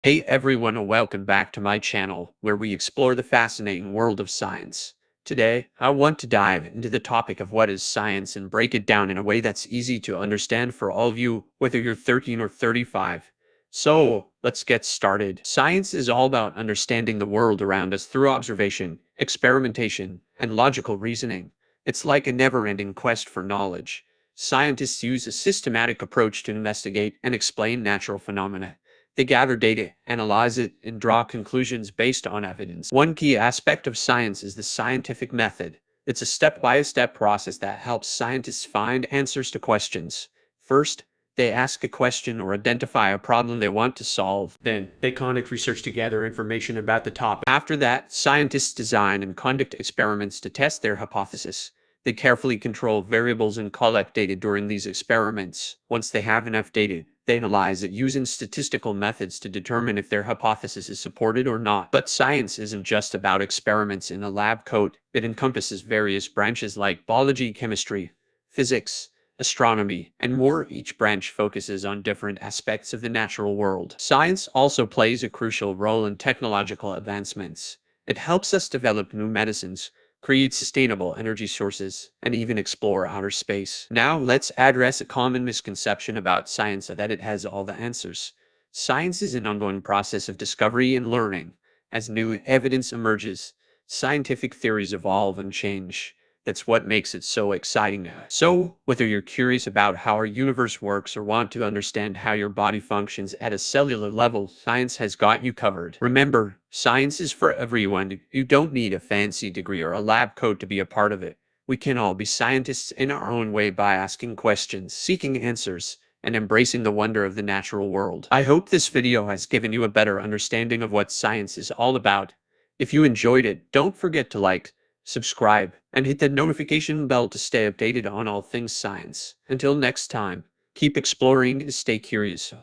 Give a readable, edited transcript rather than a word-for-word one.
Hey everyone, and welcome back to my channel where we explore the fascinating world of science. Today, I want to dive into the topic of what is science and break it down in a way that's easy to understand for all of you, whether you're 13 or 35. So, let's get started. Science is all about understanding the world around us through observation, experimentation, and logical reasoning. It's like a never-ending quest for knowledge. Scientists use a systematic approach to investigate and explain natural phenomena. They gather data, analyze it, and draw conclusions based on evidence. One key aspect of science is the scientific method. It's a step-by-step process that helps scientists find answers to questions. First, they ask a question or identify a problem they want to solve. Then, they conduct research to gather information about the topic. After that, scientists design and conduct experiments to test their hypothesis. They carefully control variables and collect data during these experiments. Once they have enough data, they analyze it using statistical methods to determine if their hypothesis is supported or not. But science isn't just about experiments in a lab coat. It encompasses various branches like biology, chemistry, physics, astronomy, and more. Each branch focuses on different aspects of the natural world. Science also plays a crucial role in technological advancements. It helps us develop new medicines, create sustainable energy sources, and even explore outer space. Now, let's address a common misconception about science that it has all the answers. Science is an ongoing process of discovery and learning. As new evidence emerges, scientific theories evolve and change. That's what makes it so exciting. So, whether you're curious about how our universe works or want to understand how your body functions at a cellular level, science has got you covered. Remember, science is for everyone. You don't need a fancy degree or a lab coat to be a part of it. We can all be scientists in our own way by asking questions, seeking answers, and embracing the wonder of the natural world. I hope this video has given you a better understanding of what science is all about. If you enjoyed it, don't forget to like, subscribe, and hit the notification bell to stay updated on all things science. Until next time, keep exploring and stay curious.